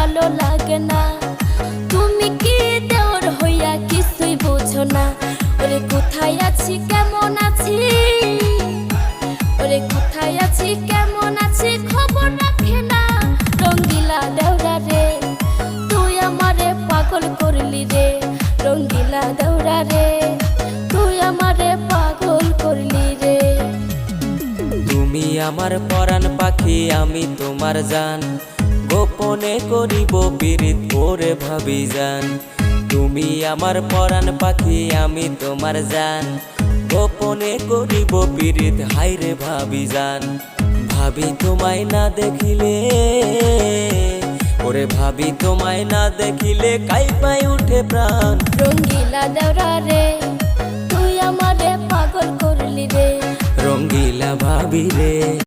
ভালো লাগে না। তুমি কি দেওর হইয়া কিছুই বোঝো না। ওরে কোথায় আছি কেমন আছি, ওরে কোথায় আছি কেমন আছি খবর রাখে না। রঙ্গিলা দেওরা রে তুই আমারে পাগল করলি রে, রঙ্গিলা দেওরা রে তুই আমারে পাগল করলি রে। তুমি আমার পরাণ পাখি আমি তোমার জান, গোপনে করিব পীড়িত ওরে ভাবি জান। তুমি আমার পরাণ পাখি আমি তোমার জান, গোপনে করিব পীড়িত হাইরে ভাবি জান। ভাবি তোমায় না দেখিলে, ওরে ভাবি তোমায় না দেখিলে কাইপাই উঠে প্রাণ। রঙ্গিলা দেওরা রে তুই আমারে পাগল করলি রে, রঙ্গিলা ভাবি রে।